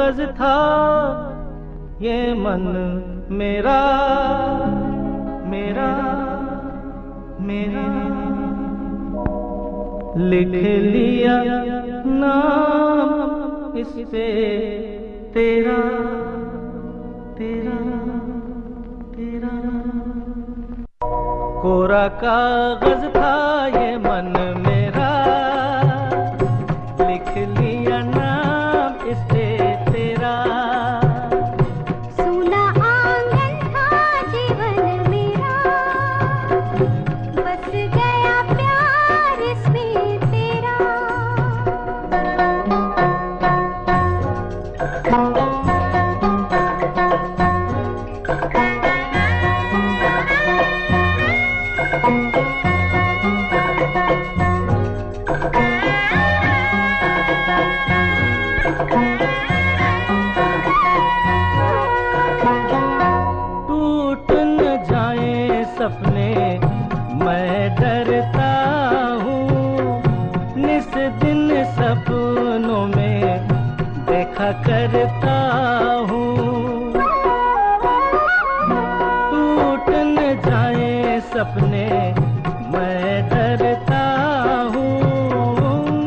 कागज था ये मन मेरा मेरा मेरा, लिख लिया नाम इस पे तेरा तेरा तेरा। कोरा कागज था ये मन मेरा, लिख लिया नाम इस पे तेरा। सूना आंगन था जीवन मेरा, बस गया प्यार इसमें तेरा। टूट न जाए सपने मैं डरता हूँ, निस दिन सपनों में देखा करता हूँ। टूट न जाए सपने मैं डरता हूँ,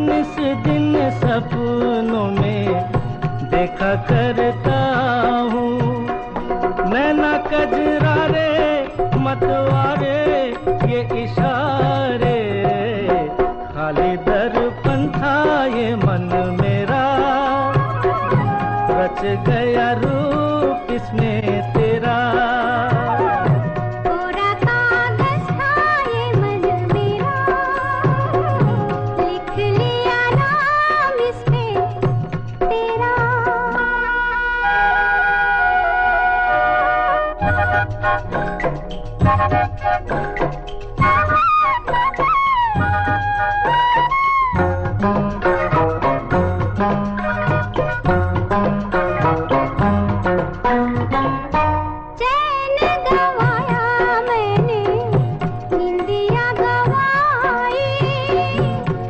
निस दिन सपनों में देखा करता हूँ। नैना कजरारे मतवारे ये इशारे, खाली दर्पण था ये मन मेरा, रच गया रूप इसमें तेरा। कोरा कागज था ये मन मेरा, लिख लिया नाम इस पे तेरा। चैन गवाया मैंने, निंदिया गवाई,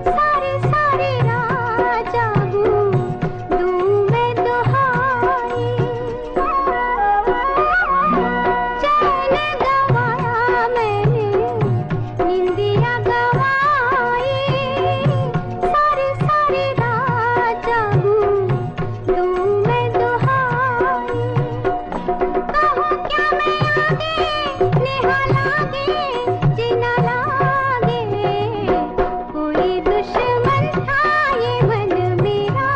सारी सारी रात जागूं दूं मैं दुहाई। चैन गवाया मैंने, निंदिया गवाई, सारी सारी रात जागूं दूं मैं दुहाई। कहो क्या मैं आगे नेहा लागे जीना लागे, कोई दुश्मन था ये मन मेरा,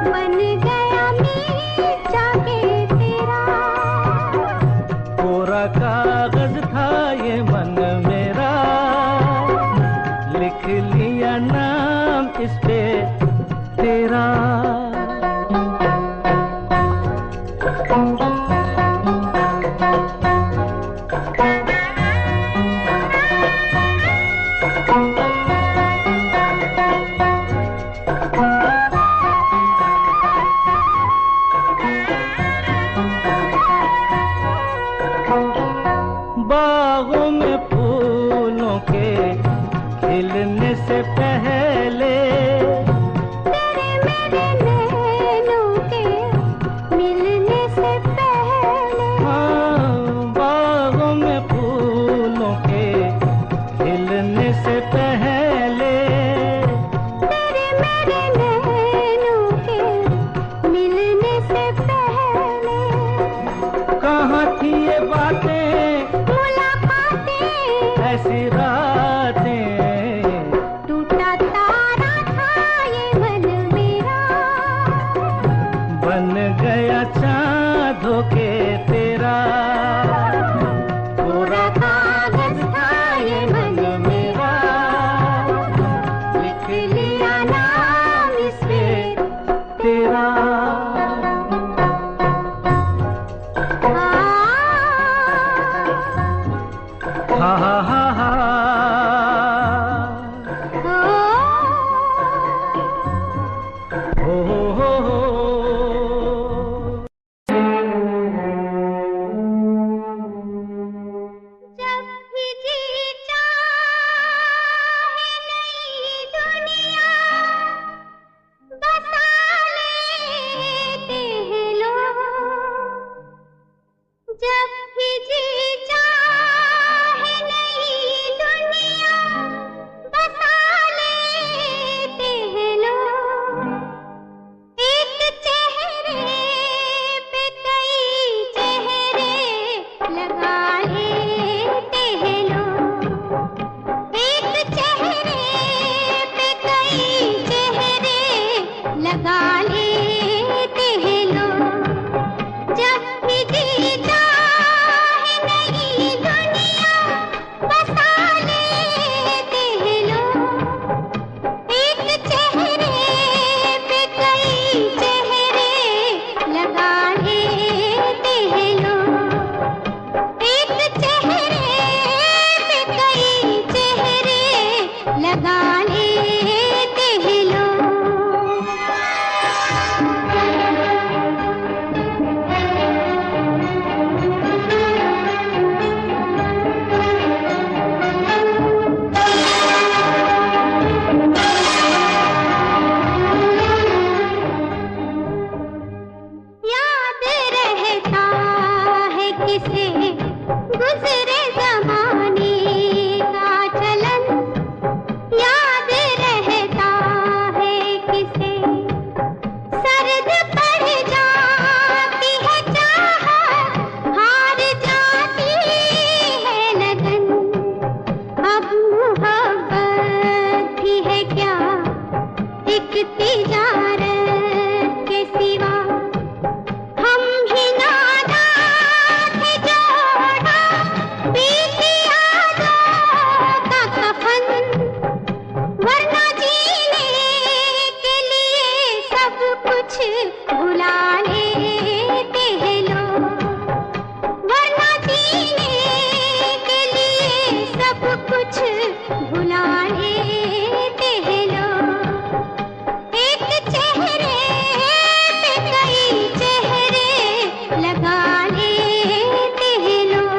बन गया मीत जाके तेरा। कोरा कागज था ये मन मेरा, लिख लिया नाम इस पे तेरा। बागों में फूलों के खिलने से पहले, तेरे मेरे नैनों के मिलने से पहले, हाँ, बागों में फूलों के खिलने से पहले, तेरे मेरे नैनों के मिलने से पहले, कहाँ थी ये बातें मुलाकातें ऐसी रातें। टूटा तारा था ये मन मेरा, बन गया चाँद होके तेरा। कोरा कागज था ये मन मेरा, लिख लिया नाम इस पे तेरा। हा हा हा हा, हो हो हो। जब भी जी चाहे नई दुनिया बसा ले गुजरे जमाने का चलन याद रहता है किसे। सर्द पड़ जाती है चाहत, हार जाती है लगन। अब मोहब्बत भी है क्या एक तिजारत के सिवा। हम ही नादान थे जोड़ा बीती यादों का कफन। वरना जीने के लिए सब कुछ भुला लेते हैं लोग। वरना जीने के लिए सब कुछ भुला लेते हैं लोग। एक चेहरे पे कई चेहरे लगा लेते हैं लोग।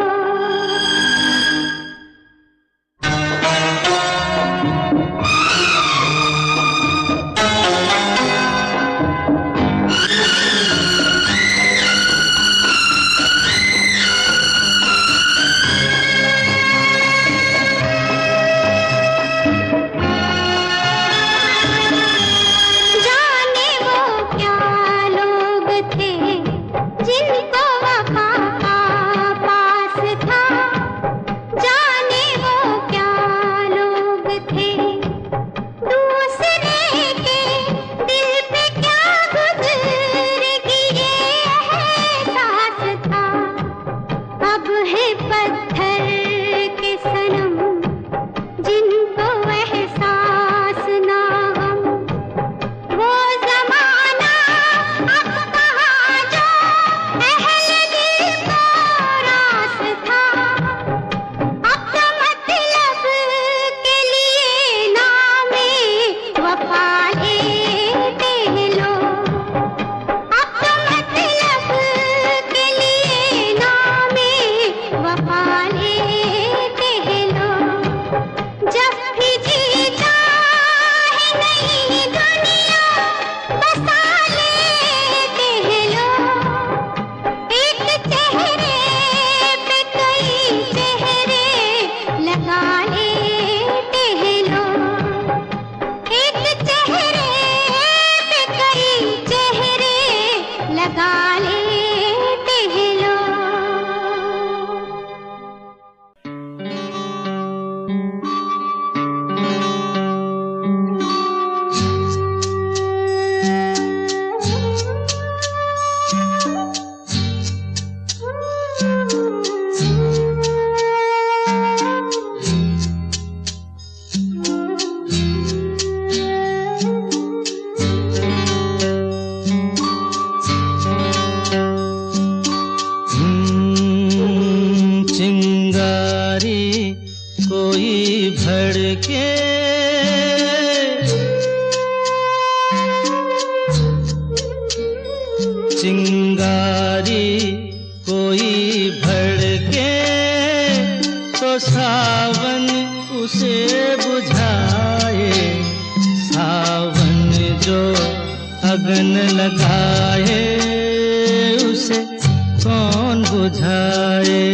जाने वो क्या लोग थे जिनको वफा का पास था। जाने वो क्या लोग थे दूसरे के दिल पे क्या गुजरेगी ये एहसास था। अब है पत्थर के सनम जिनको एहसास ना हम। वो ज़माना अब कहाँ जो अहले दिल को रास था। अब तो मतलब के लिए नामे वफा लेते हैं लोग। अब तो मतलब के लिए नामे वफा लेते हैं लोग। जब भी जीता है नई दुनिया बसा लेते हैं लोग। एक चेहरे पे कई चेहरे लगा लेते हैं लोग। एक चेहरे पे कई चेहरे लगा लेते हैं लोग। चिंगारी कोई भड़के चिंगारी कोई भड़के तो सावन उसे बुझाए। सावन जो अगन लगाए उसे कौन बुझाए।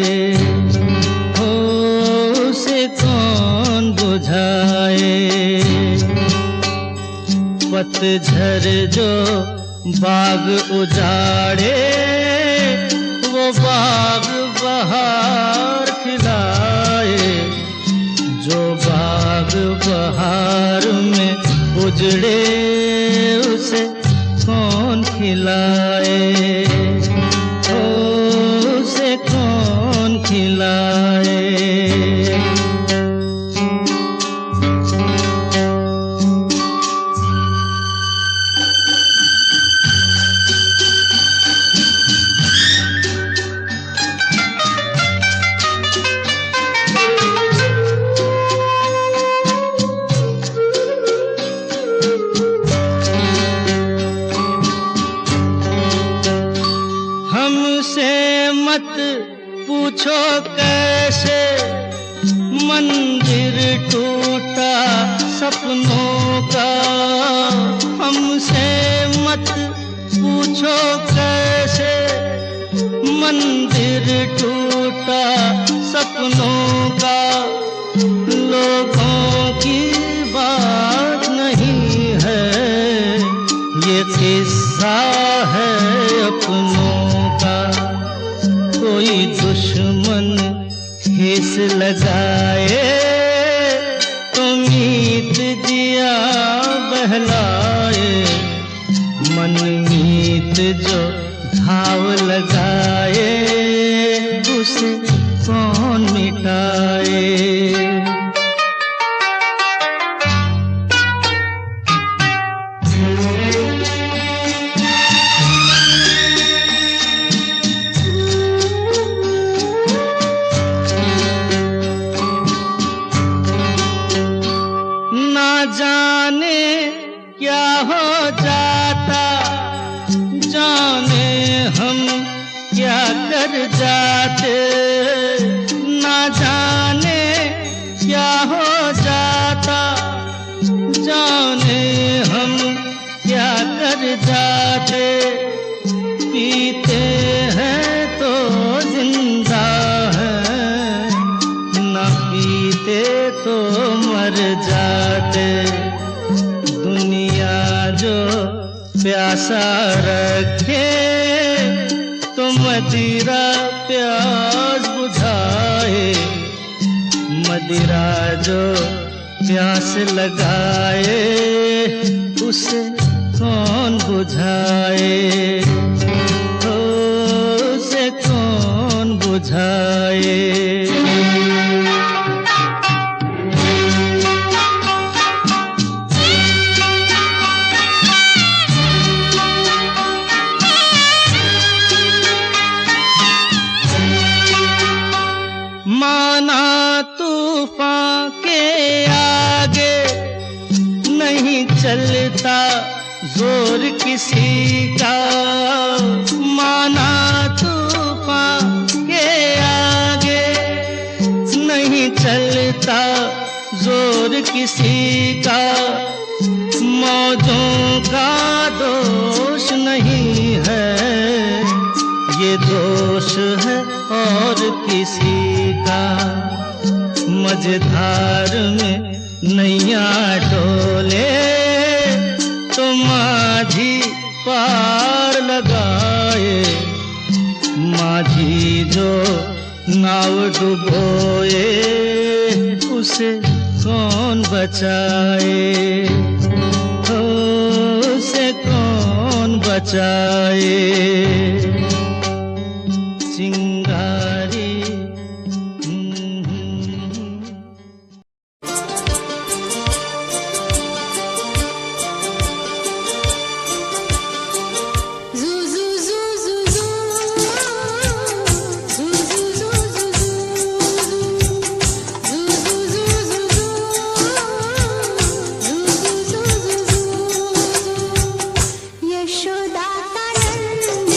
हो उसे कौन बुझाए। पतझर जो बाग उजाड़े वो बाग बहार खिलाए। जो बाग बहार में उजड़े उसे कौन खिलाए। ओ उसे कौन खिलाए। हमसे मत पूछो कैसे मंदिर टूटा सपनों का। हमसे मत पूछो कैसे मंदिर टूटा सपनों का लोगों की बात नहीं है, ये किस्सा है अपनों का। कोई दुश्मन ठेस लगाए तो मीत जिया बहलाए, मन मीत जो घाव लगाए उसे कौन मिटाए। ना जाने क्या हो जाता, जाने हम क्या कर जाते। ना जाने क्या हो जाता, जाने हम क्या कर जाते। पीते हैं तो जिंदा हैं, ना पीते तो मर जाते। दुनिया जो प्यासा रखे तो मदिरा प्यास बुझाए, मदिरा जो प्यास लगाए उसे कौन बुझाए, उसे कौन बुझाए। माना तूफान के आगे नहीं चलता जोर किसी का। माना तूफान के आगे नहीं चलता जोर किसी का। मौजों का दोष नहीं है, ये दोष है और किसी का। मझधार में नैया डोले तो माझी पार लगाए, माझी जो नाव डुबोए उसे कौन बचाए, उसे कौन बचाए। चिंगारी यशोदा का नंद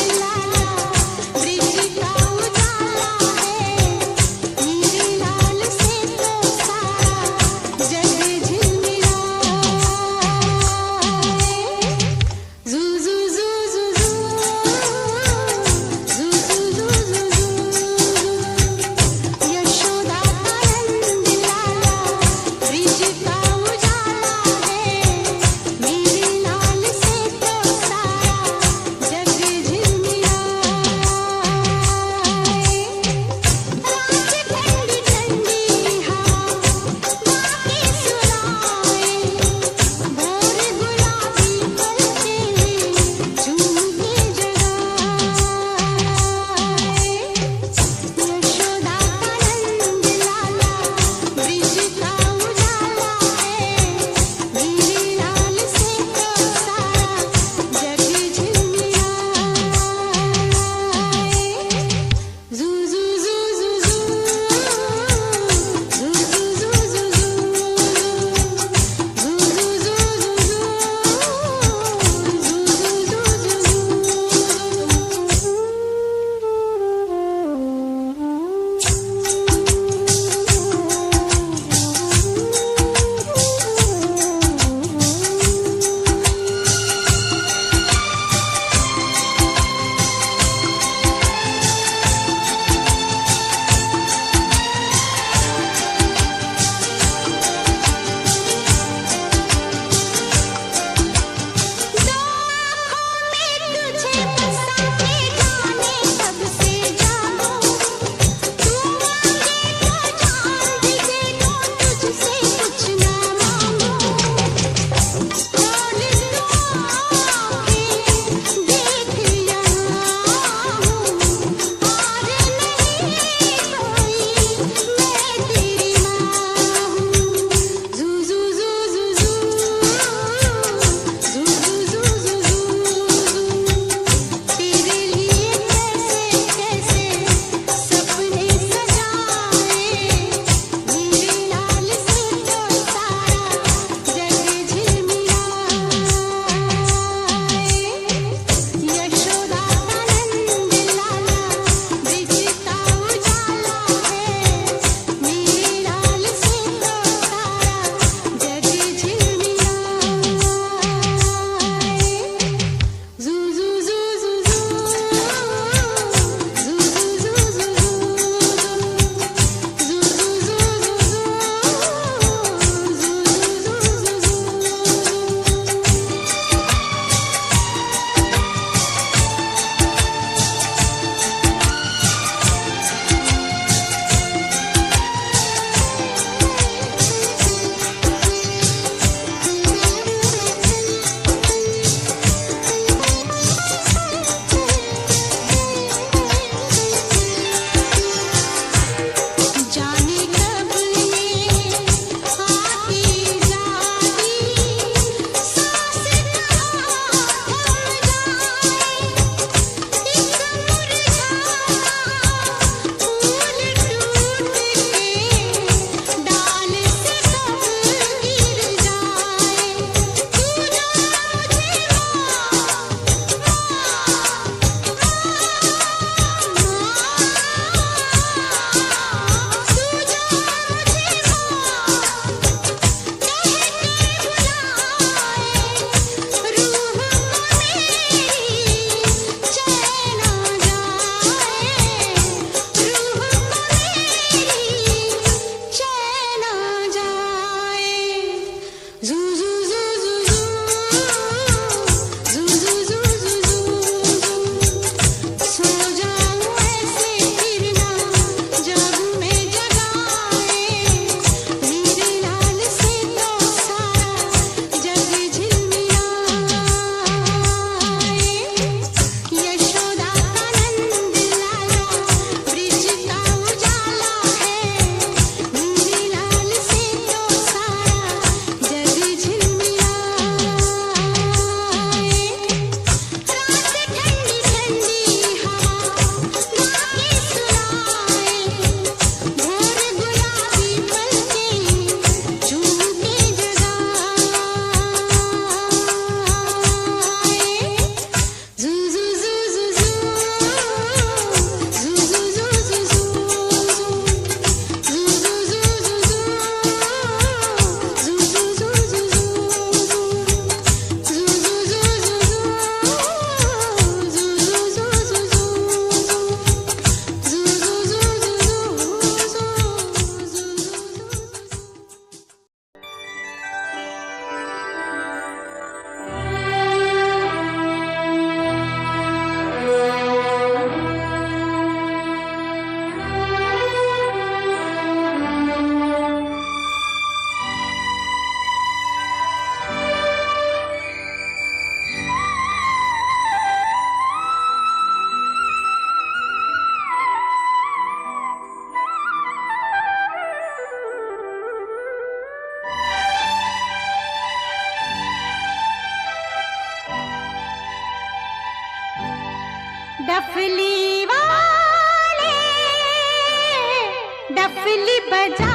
डफली बजा,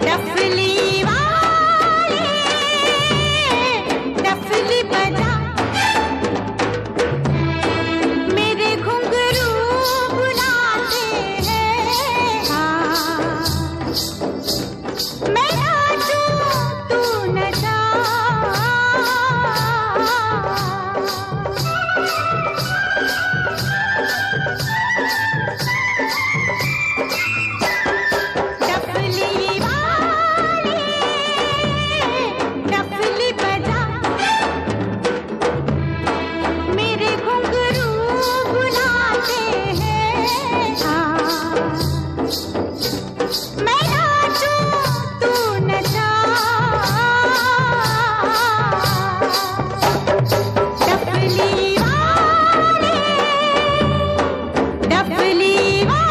डफली वाले डफली बजा, मेरे घुंघरू बुलाते हैं। हाँ, मैं नाचूं तू नचा, डफली वाले डफली बजा, मेरे घुंघरू बुलाते हैं। हाँ, मैं नाचूं तू नचा, डफली वाले डफली वाले।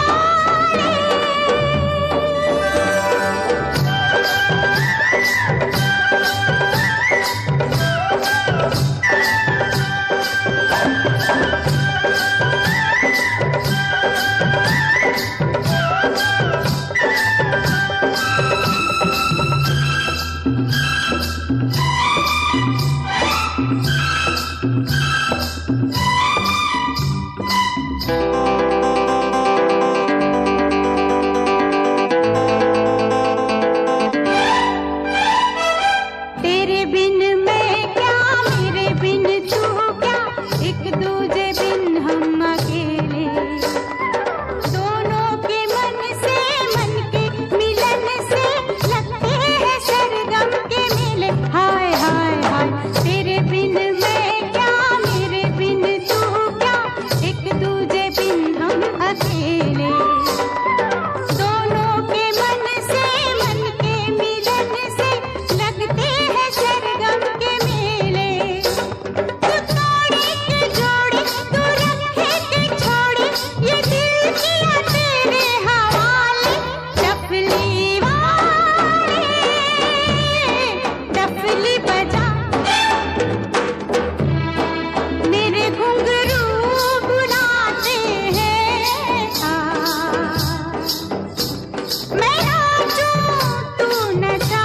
तेरे बिन मैं क्या, मेरे बिन तू क्या, एक दूजे बिन हम अकेले, दोनों के मन से मन के मिलन से लगते हैं सरगम के मेले। हाय हाय हाय, तेरे बिन मैं क्या, मेरे बिन तू क्या, एक दूजे बिन हम अकेले, दोनों के मन से मन के मिलन से लगते हैं सरगम के मेले। तू तोड़े के जोड़े, तू रखे के छोड़े, ये दिल किया तेरे हवाले। डफली वाले डफली बजा, मेरे घुंघरू बुलाते हैं। हाँ, मैं नाचूं तू नचा,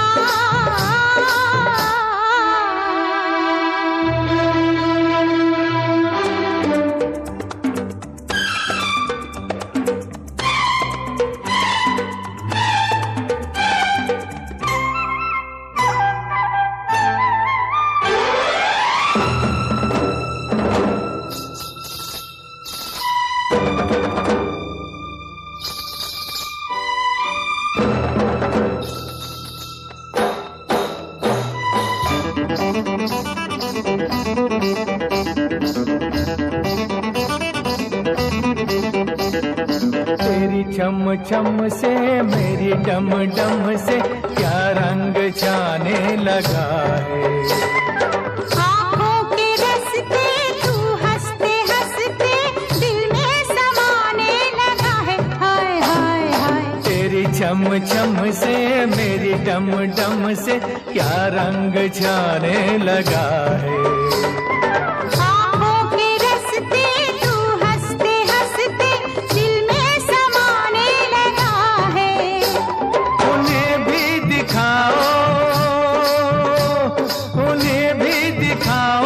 तेरी छम छम से मेरी डम डम से क्या रंग जाने लगा है। आँखों के रस्ते तू हंसते हंसते दिल में समाने लगा है। हाय हाय हाय, तेरी छम छम से मेरी डम डम से क्या रंग जाने लगा है। आँखों के रस्ते तू हंसते हंसते दिल में समाने लगा है। उन्हें भी दिखाओ, उन्हें भी दिखाओ,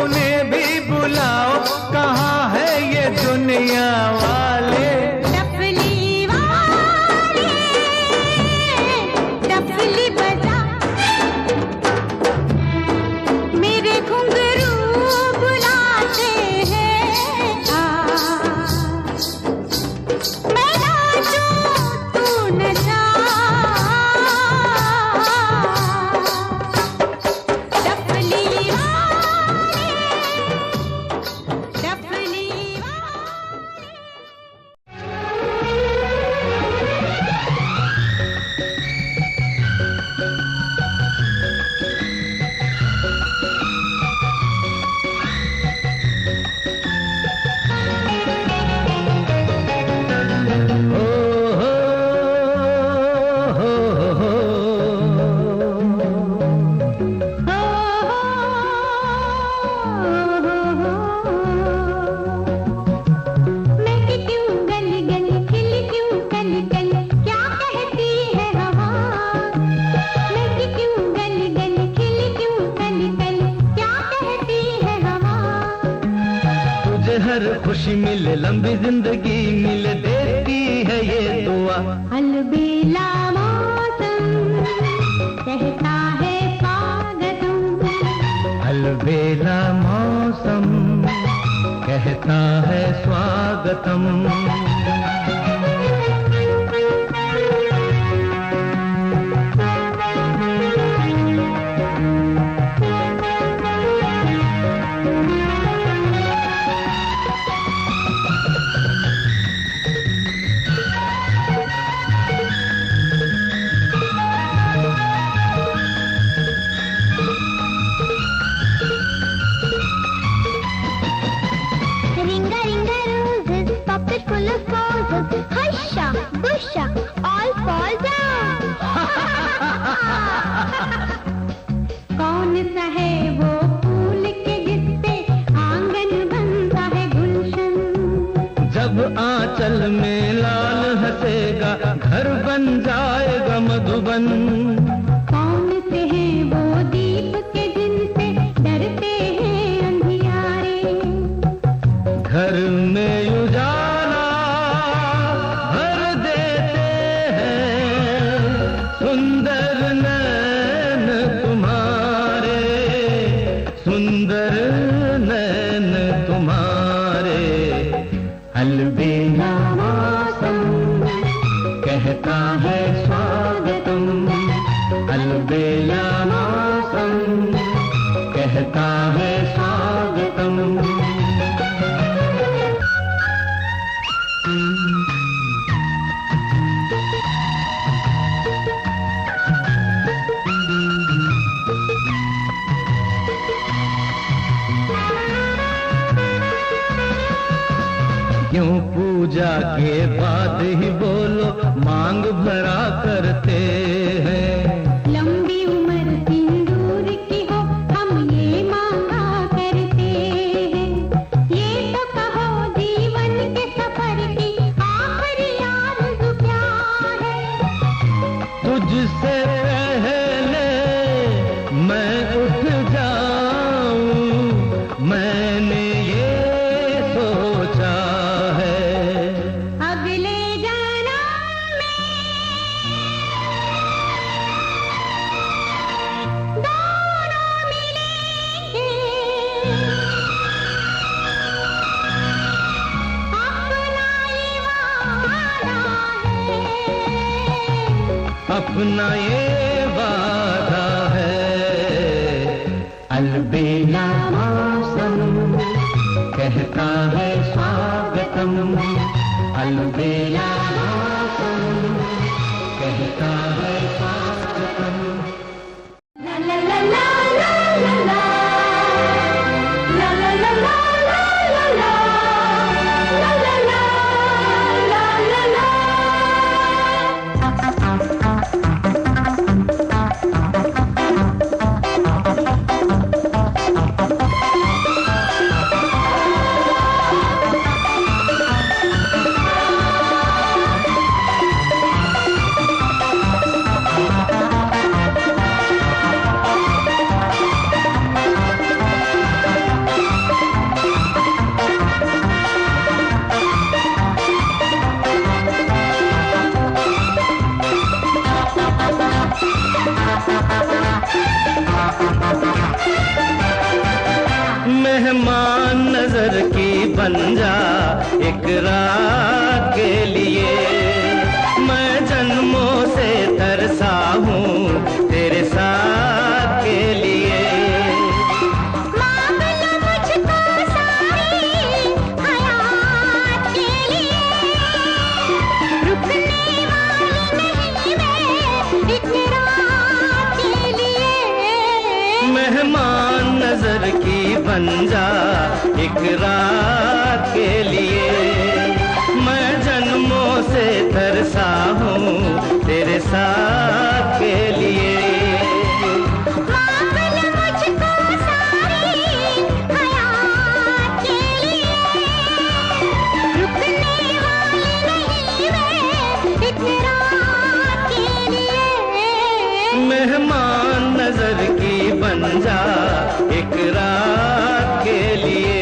उन्हें भी बुलाओ, कहाँ है ये दुनिया वाले। डफली वाले डफली बजा, मेरे घुंघरू मिले, लंबी जिंदगी मिले, देती है ये दुआ। अलबेला मौसम कहता है स्वागतम, अलबेला मौसम कहता है स्वागतम। All fall down. कौन सा है वो फूल के जिससे आंगन बनता है गुलशन? जब आंचल में लाल हंसेगा घर बन जाएगा मधुबन। कौन से हैं वो दीप के जिनसे डरते हैं अंधियारे? घर में उजाला भर देते हैं सुंदर नैन तुम्हारे, सुंदर नैन तुम्हारे। अलबेला मौसम कहता है स्वागतम, अलबेला मौसम कहता है स्वागतम। क्यों पूजा के बाद ही बोलो मांग भरा करते हैं? लंबी उम्र सिंदूर की हो हम ये मांगा करते हैं। ये तो कहो जीवन के सफर की आखिरी आरज़ू क्या है? तुझसे पहले मैं उठ जाऊं, मैंने ये सोचा है। अगले जन्म में दोनों मिलेंगे, अपना ये वादा है, अपना ये वादा है। अलबेला मौसम कहता है स्वागतम, अलबेला मौसम कहता है स्वागतम। ला ला ला ला ला ला ला ला ला ला ला ला ला ला ला ला। मेहमान नजर की बन जा एक रात के लिए, मैं जन्मों से तरसा हूँ तेरे साथ के लिए। मांग लो मुझको सारी हयात के लिए, रुकने वाली नहीं मैं एक रात के लिए। मेहमान नजर की बन जा एक रात के लिए, मैं जन्मों से तरसा हूँ तेरे साथ के लिए। मांग लो मुझको सारी हयात के लिए, रुकने वाली नहीं मैं एक रात के लिए। मेहमान नजर की बन जा एक रात के लिए।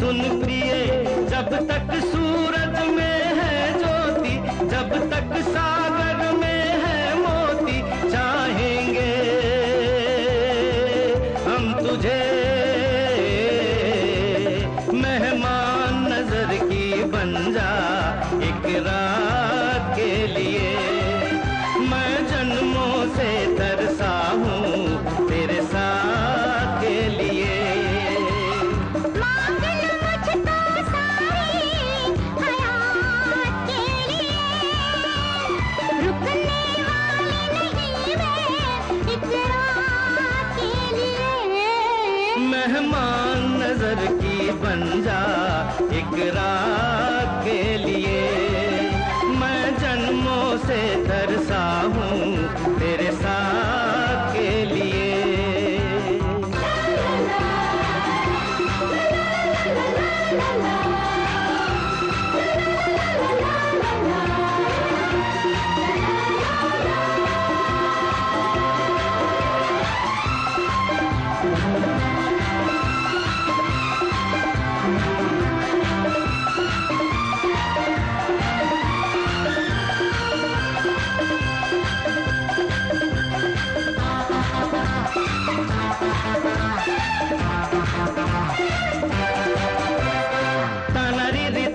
सुन प्रिय, जब तक सूरज में है ज्योति, जब तक सागर में है मोती, चाहेंगे हम तुझे मेहमान नजर की बन जा एक रात के लिए। मैं जन्मों से तरसा हूँ तेरे साथ के लिए। मांग लो मुझको सारी हयात के लिए, रुकने वाले नहीं वे एक रात के लिए। मेहमान नजर की बन जा एक रात के लिए। मैं जन्मों से तरसा हूँ तेरे साथ के लिए।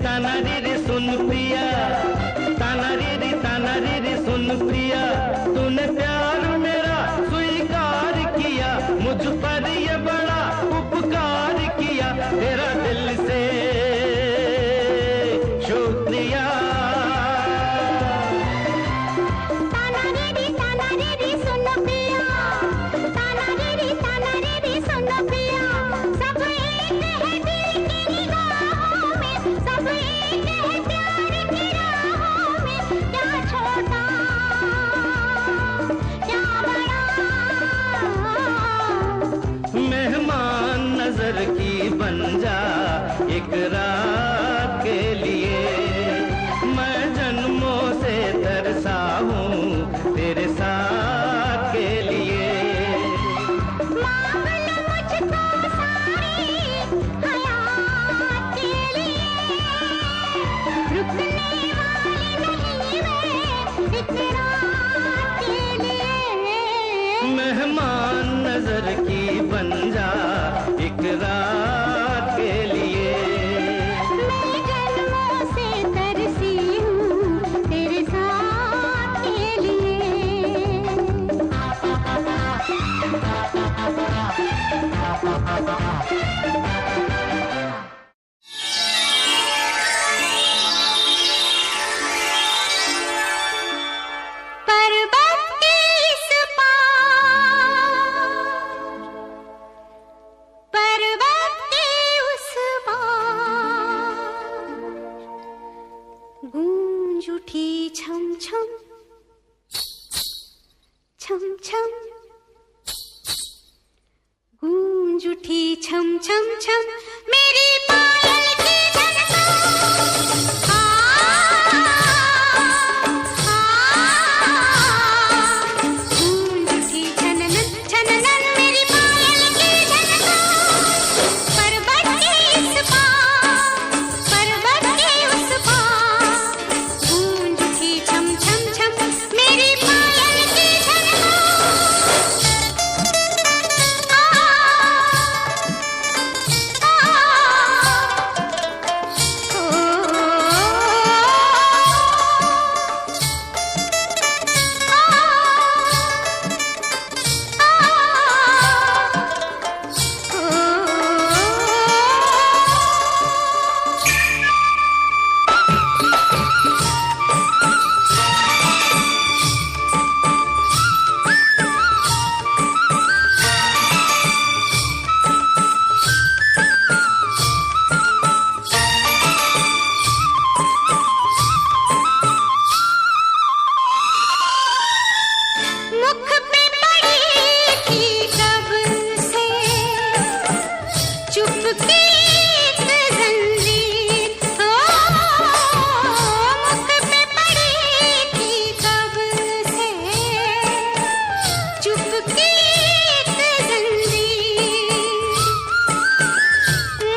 तानारी सुन प्रिया, तानारी सुन प्रिया, तूने प्यार मेरा स्वीकार किया, मुझ पर ये बड़ा उपकार किया, तेरा दिल से शुक्रिया। तानारी सुन प्रिया, तानारी सुन प्रिया, सब एक है दिल की निगाहों में, सब एक है प्यार की राहों में, क्या छोटा क्या बड़ा। मेहमान नजर की बन जा एक रात के लिए। मैं जन्मों से तरसा हूँ तेरे साथ के लिए। मांग लो मुझको सारी हयात के लिए, रुकने वाले नहीं वे एक रात के लिए। मेहमान नजर की बन जा एक रात के लिए। मैं जन्मों से तरसी हूँ तेरे साथ के लिए। पर्वत के इस पार, पर्वत के उस पार, गूंज उठी छम छम छम छम, गूंज उठी छम छम छम, मेरी पायल की झनकार। गूंज उठी छननन छननन, मेरी पायल की झनकार। पर्वत के इस पार, पर्वत के उस पार, गूंज उठी छम छम छम, मेरी पायल की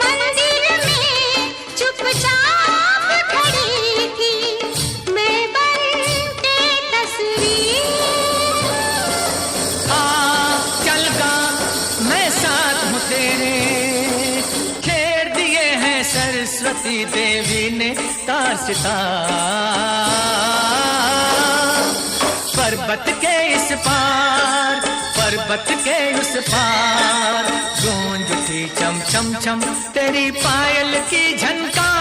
मंदिर में सरस्वती देवी ने तार सितार। पर्वत के इस पार, पर्वत के उस पार, गूंज उठी चम चम चम तेरी पायल की झनकार।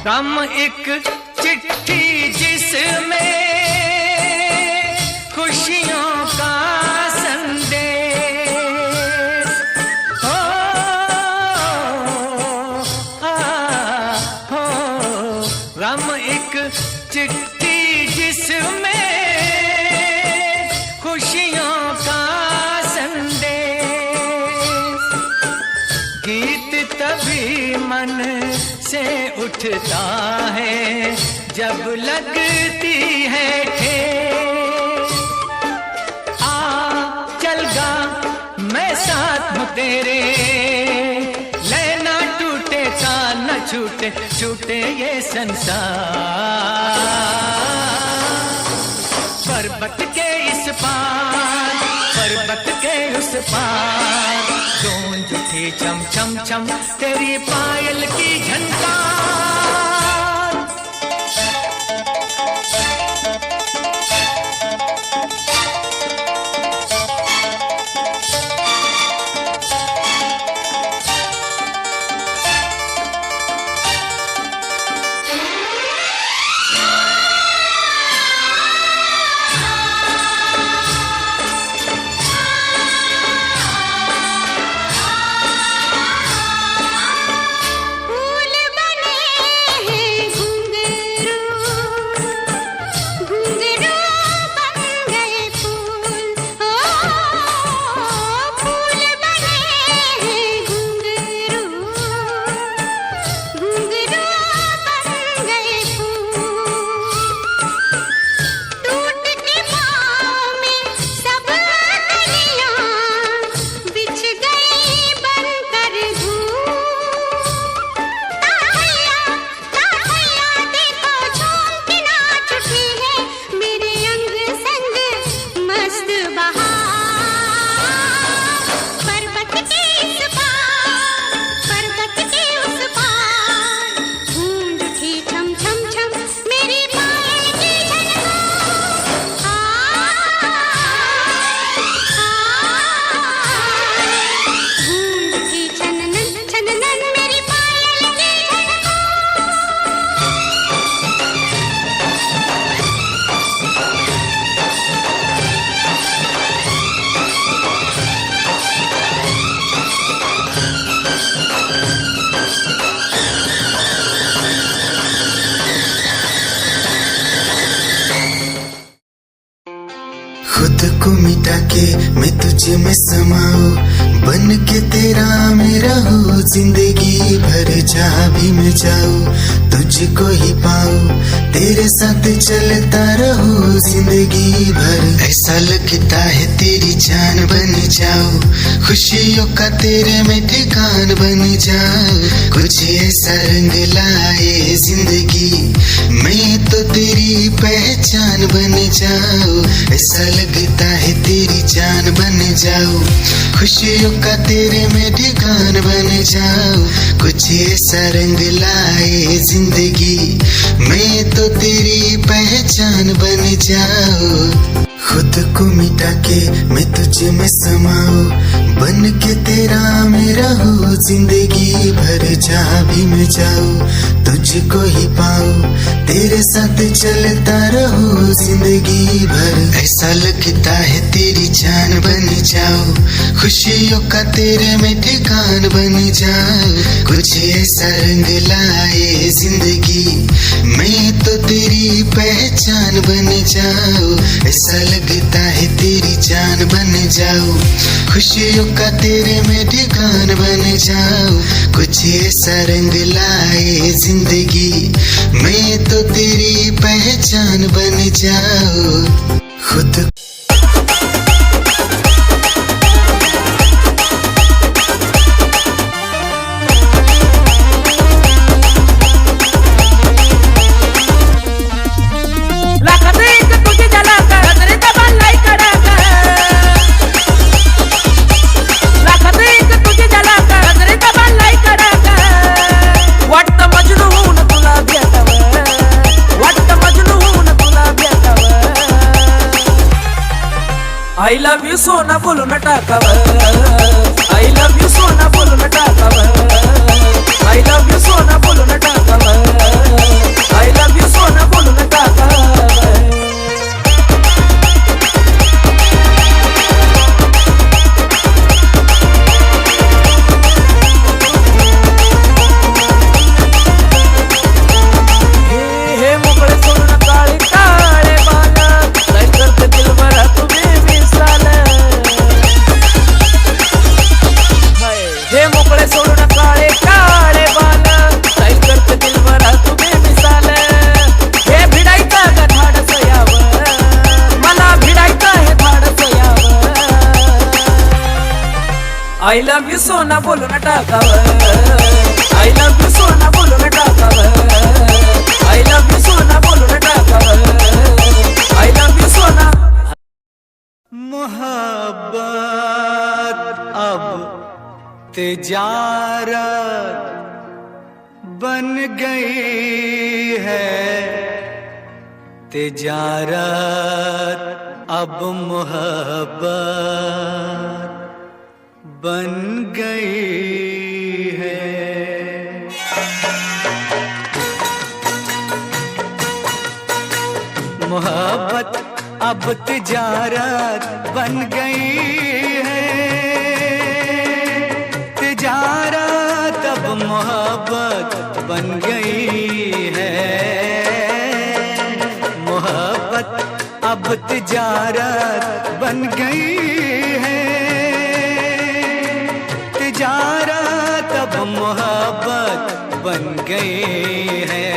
हम एक चिट्ठी जिसमें खुशियों का संदेश हो, हम एक चिट्ठी जिसमें खुशियों का संदेश। गीत तभी मन से उठता है जब लगती है ठेस। आ चल गा मैं साथ हूँ तेरे, लेना टूटे तार न छूटे, छूटे ये संसार। पर्वत के इस पार, पर्वत के उस पार, गूंज उठी चम चम चम तेरी पायल की झनकार। खुद को मिटा के मैं तुझे में समाऊं, बन के तेरा मेरा हो जिंदगी भर। जहाँ भी मैं जाऊं तुझको ही पाऊं, तेरे साथ चलता रहूं जिंदगी भर। ऐसा लगता है तेरी जान बन जाऊं, खुशियों का तेरे में ठिकान बन जाऊं। कुछ ऐसा रंग लाए जिंदगी, मैं तो तेरी पहचान बन जाऊं। ऐसा लगता है तेरी जान बन जाऊं, खुशियों का तेरे में ठिकान बन जाऊं। कुछ ऐसा रंग लाए जिंदगी, मैं तो तेरी पहचान बन जाऊं। खुद को मिटा के मैं तुझे में समाऊं, बन के तेरा मेरा हो जिंदगी भर। जहाँ भी मैं जाऊं तुझको ही पाऊं, तेरे साथ चलता रहूं जिंदगी भर। ऐसा लगता है तेरी जान बन जाऊं, खुशियों का तेरे में ठिकान बन जाऊं। कुछ ऐसा रंग लाए जिंदगी, मैं तो तेरी पहचान बन जाऊं। ऐसा लगता है तेरी पहचान बन जाऊं, खुशियों का तेरे में ठिकान बन जाऊं। कुछ ऐसा रंग लाए जिंदगी, मैं तो तेरी पहचान बन जाऊं। खुद I love you सोना बोलो न टाकावर, I love you सोना बोलो न टाकावर, I love you सोना बोलो न टाकावर, I love you सोना बोलो न टाकावर। हे मोकळे सोडून काळे काळे बाला, काय करते दिल भरा तुम्ही मिसाल। हे मोकळे सोडून काळे काळे बाला, काय करते दिल भरा तुम्ही मिसाल। हे भिडायचं का धाडस यावर, मला भिडायचं हे धाडस यावर। I love you सोना बोलो न टाकावर, I love you सोना बोलो न टाकावर, I love you सोना बोलो न टाकावर, I love you सोना। मोहब्बत अब तिजारत बन गई है, तिजारत अब मोहब्बत बन गई है। मोहब्बत अब तिजारत बन गई है, तिजारत अब मोहब्बत बन गई है। मोहब्बत अब तिजारत बन गई है, तिजारत अब मोहब्बत बन गई है।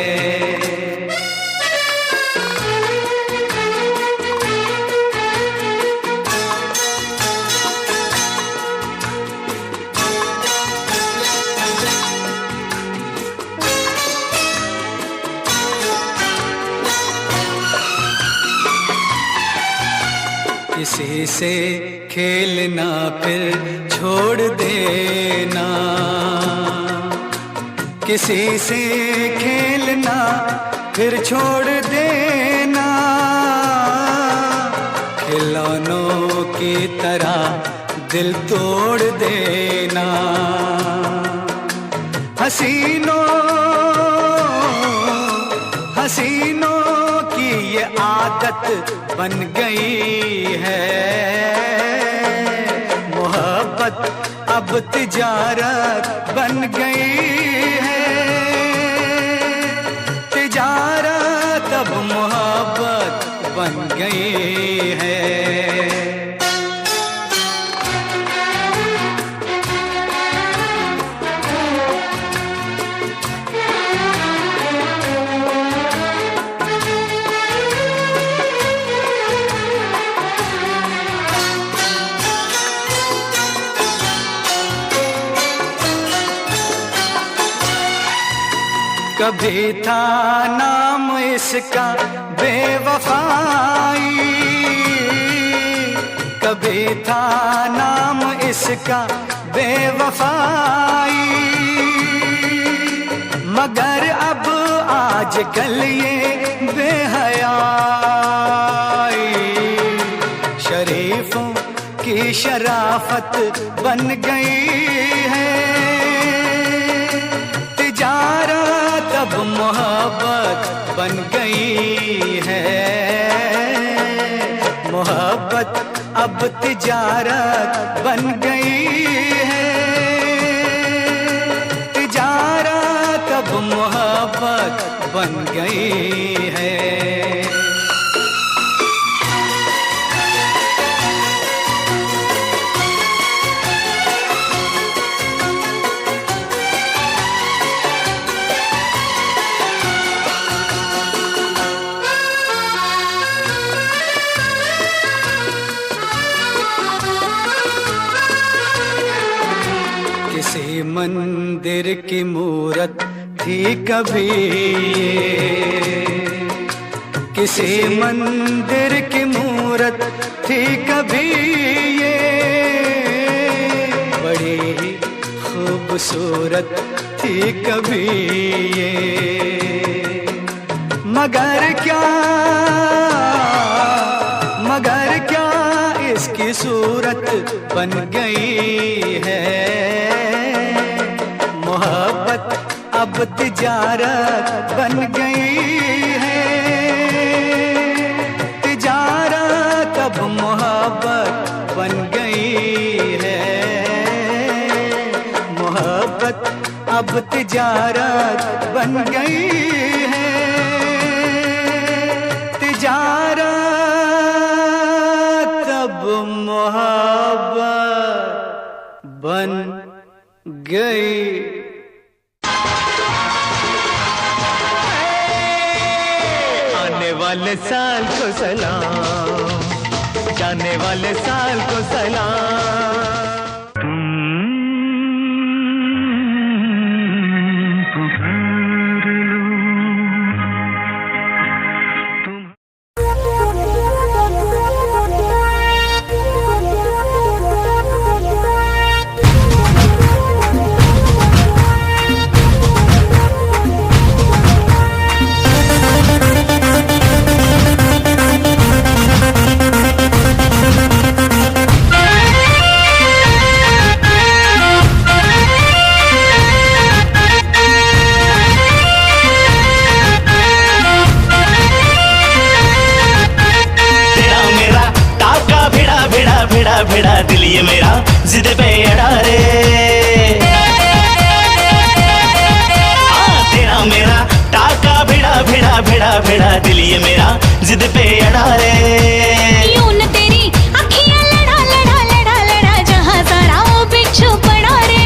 किसी से खेलना फिर छोड़ देना, किसी से खेलना फिर छोड़ देना। खिलौनों की तरह दिल तोड़ देना। हसीनों हसीनों की ये आदत बन गई है। मोहब्बत अब तिजारत बन गई है, तिजारत अब मोहब्बत बन गई है। कभी था नाम इसका बेवफाई, कभी था नाम इसका बेवफाई। मगर अब आजकल ये बेहयाई शरीफों की शराफत बन गई है। तिजारत अब मोहब्बत बन गई है। मोहब्बत अब तिजारत बन गई है। तिजारत अब मोहब्बत बन गई है। मंदिर की मूरत थी कभी किसी मंदिर की मूरत थी कभी ये, बड़ी ही खूबसूरत थी कभी ये। मगर क्या इसकी सूरत बन गई है। मोहब्बत अब तिजारत बन गई है। तिजारत अब मोहब्बत बन गई है। मोहब्बत अब तिजारत बन गई है। तिजारत अब मोहब्बत बन गई। आने वाले साल को सलाम, जाने वाले साल को सलाम। भिड़ा दिल ये मेरा जिद पे अड़ा रे। तेरा मेरा टाका भिड़ा भिड़ा भिड़ा भिड़ा दिल ये मेरा जिद पे अड़ा रे। यूं न तेरी अखियां लड़ा लड़ा लड़ा लड़ा जहां सारा वो बिच्छू पड़ा रे।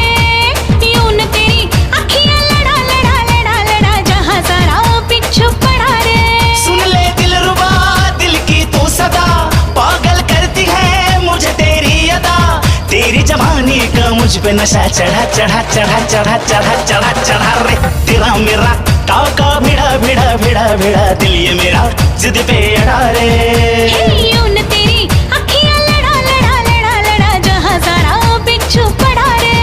यूं न तेरी अखियां लड़ा लड़ा लड़ा लड़ा जहां सारा वो बिच्छू पड़ा रे। सुन ले दिलरुबा दिल की तू सदा पागल करती है मुझे तेरी अदा। तेरी जवानी का मुझ पे नशा चढ़ा चढ़ा चढ़ा चढ़ा चढ़ा चढ़ा चढ़ा रे। तेरा मेरा टाका भिड़ा भिड़ा भिड़ा भिड़ा दिल ये मेरा जिद पे अड़ा रे। यूं न तेरी अखियां लड़ा लड़ा लड़ा लड़ा जहां सारा वो बिच्छू पड़ा रे।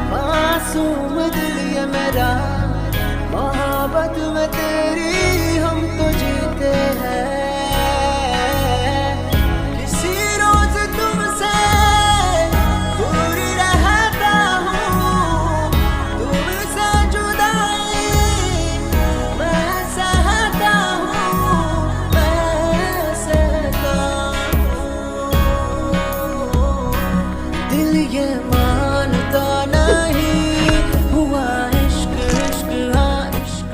मासूम दिल ये मेरा मोहब्बत में तेरी हम तो जीते हैं। किसी रोज तुमसे दूर रहता हूँ, तुमसे जुदाई मैं सहता हूँ, मैं सहता हूँ। दिल ये मानता नहीं हुआ इश्क इश्क हाँ इश्क।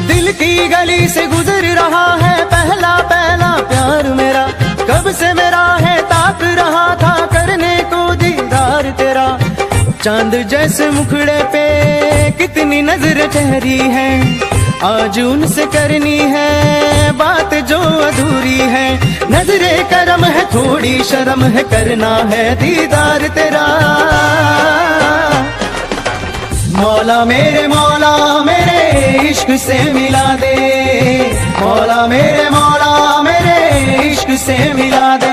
दिल की गली से गुजर रहा है पहला पहला प्यार मेरा। कब से मेरा है ताक रहा था करने को दीदार तेरा। चांद जैसे मुखड़े पे कितनी नजर ठहरी है, आज उनसे करनी है बात जो अधूरी है, नजरे करम है थोड़ी शर्म है, करना है दीदार तेरा। मौला मेरे इश्क से मिला दे, मौला मेरे इश्क से मिला दे।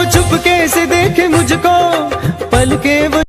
चुपके से देखे मुझको पलके वो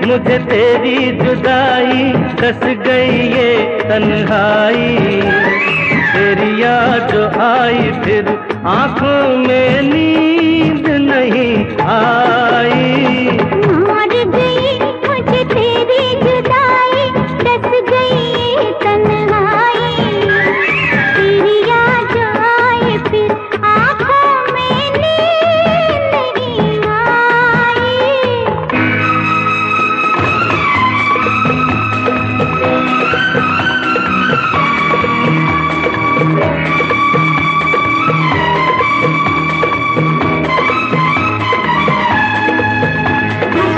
मुझे तेरी जुदाई, कस गई ये तन्हाई। तेरी याद जो आई फिर आंखों में नींद नहीं आई। मर गई मुझे तेरी जुदाई, कस गई ये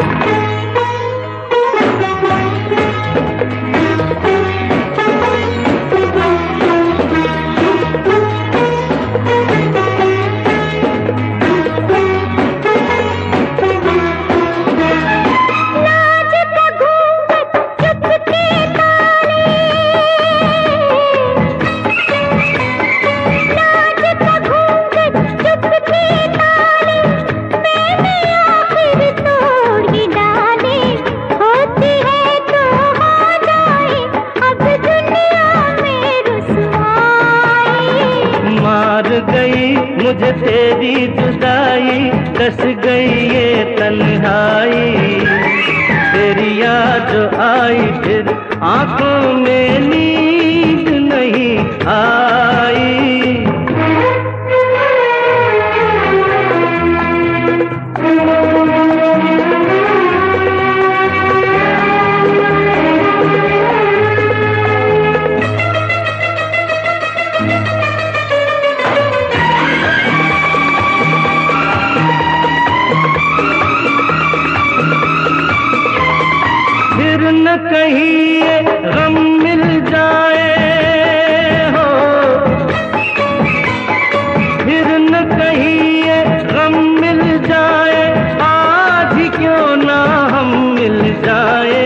तन्हाई। तेरी याद जो आई फिर आंखों में नींद नहीं आई। मुझे तेरी जुदाई, कस गई ये तन्हाई। तेरी याद जो आई फिर आंखों में नींद नहीं आई। न कहीं ये गम मिल जाए हो, फिर न कहीं ये गम मिल जाए, आज ही क्यों ना हम मिल जाए।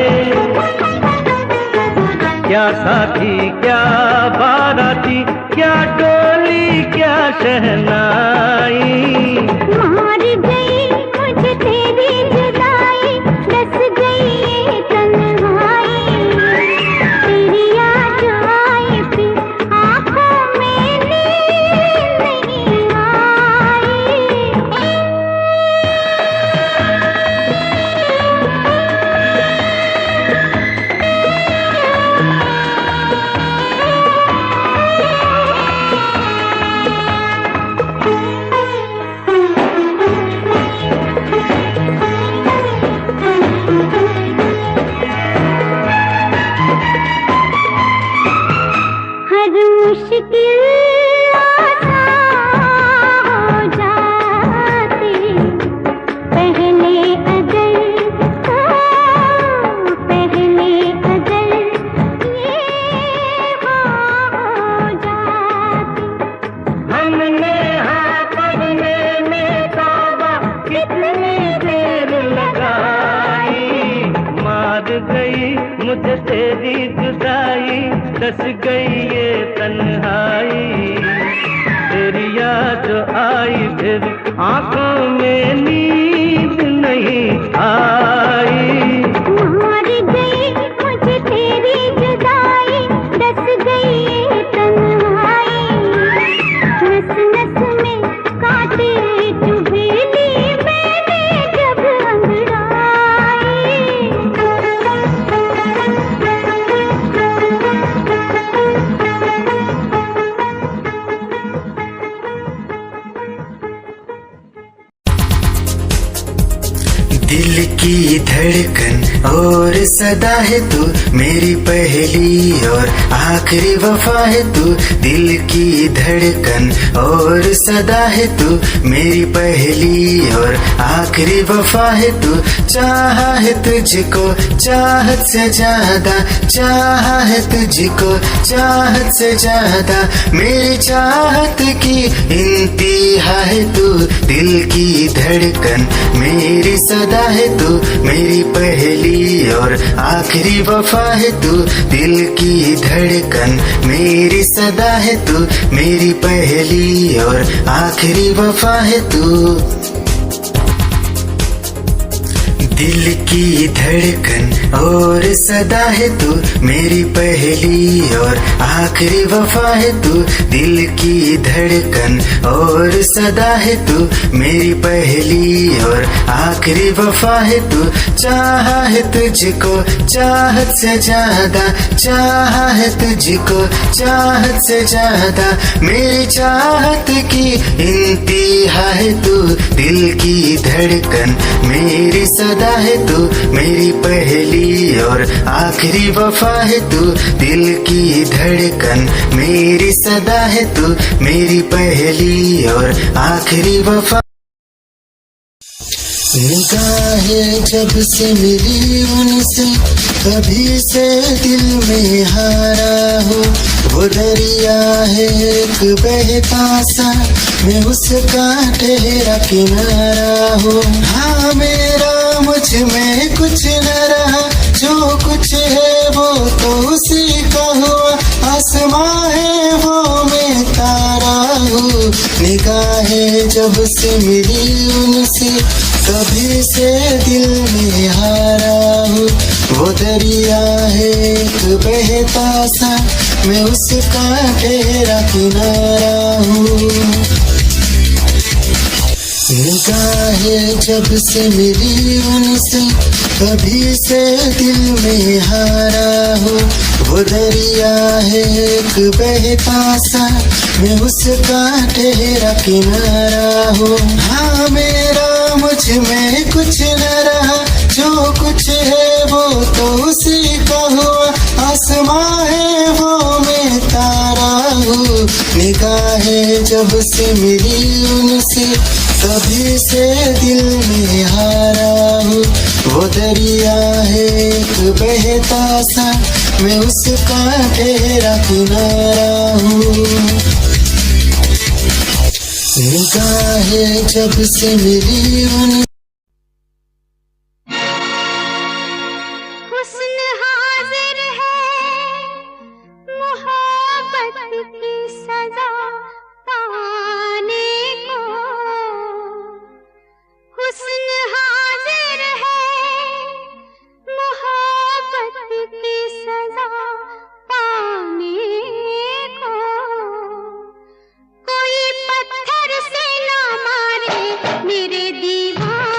क्या साथी क्या बाराती, क्या डोली क्या शहनाई। मर गई मुझे तेरी जुदाई, कस गई ये तन्हाई। तेरी याद जो आई फिर आंखों में नींद नहीं आई। मुश्किल आसान हो जाती पहले अगर ये हो जाती। हमने हाँ करने में तौबा कितनी देर लगाई, मार गई मुझे तेरी जुदाई, दस गई ये तन्हाई। तेरी याद आई फिर आंखों में नींद नहीं आई। मार गई मुझे तेरी जुदाई, दस गई ये तन्हाई। नस नस में कांटे चुभे ली मैंने जब दिल की धड़कन और सदा है तू, मेरी पहली और आखिरी वफा है तू। दिल की धड़कन और सदा है तू, मेरी पहली और आखिरी वफा है तू। चाहा है तुझको चाहत से ज्यादा, चाहा है तुझको चाहत से ज्यादा, मेरी चाहत की इंतहा है तू। दिल की धड़कन मेरी सदा है तू, मेरी पहली और आखिरी वफा है तू। दिल की धड़कन मेरी सदा है तू, मेरी पहली और आखिरी वफा है तू। दिल की धड़कन और सदा है तू, मेरी पहली और आखिरी वफा है तू। दिल की धड़कन और सदा है तू, मेरी पहली और आखिरी वफा है तू। चाहा है तुझको चाहत से ज्यादा, चाहा है तुझको चाहत से ज्यादा, मेरी चाहत की इंतहा है तू। दिल की धड़कन मेरी सदा है तू, मेरी पहली और आखिरी वफा है तू। दिल की धड़कन मेरी सदा है तू, मेरी पहली और आखिरी वफा। निगाहें जब से मिली उनसे, कभी से दिल में हारा हो। वो दरिया है एक बहता सा, मैं उसका ठहरा किनारा हो। हाँ मेरा मुझ में कुछ न रहा, जो कुछ है वो तो उसी का हुआ। आसमां है वो मैं तारा हूँ। निगाहें जब से मिली उनसे, कभी से दिल में हारा हूँ। वो दरिया है एक बहता सा, मैं उसका ठहरा किनारा हूँ। निगाहें जब से मिली उनसे, कभी से दिल में हारा हूँ। वो दरिया है एक बहता सा, मैं उसका ठहरा किनारा हूँ। हाँ मेरा मुझ में कुछ न रहा, जो कुछ है वो तो उसी का हुआ। आसमां है वो मैं तारा हूँ। निगाहें जब से मिली उनसे, कभी से दिल में हारा हूँ। वो दरिया है एक बहता सा, मैं उसका ठहरा किनारा हूँ। निगाहें जब से मिली उनसे, हुस्न हाजिर है मोहब्बत की सजा पाने को। हुस्न हाजिर है मोहब्बत की सजा पाने को। कोई पत्थर से ना मारे मेरे दीवाने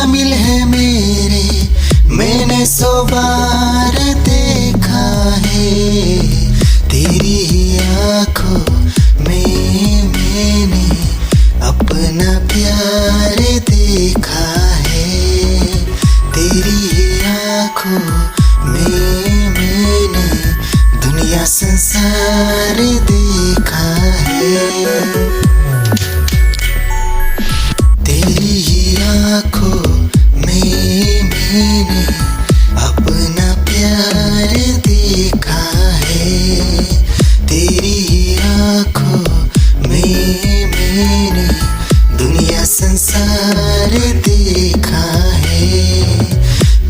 शामिल है मेरे, मैंने 100 बार देखा है। तेरी ही आँखों में मैंने अपना प्यार देखा है। तेरी ही आँखों में मैंने दुनिया संसार देखा है। तेरी ही आँखों में मैंने अपना प्यार देखा है। तेरी ही आँखों में मैंने दुनिया संसार देखा है।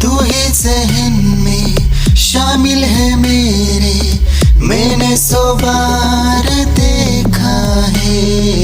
तू ही ज़हन में शामिल है मेरे, मैंने 100 बार देखा है।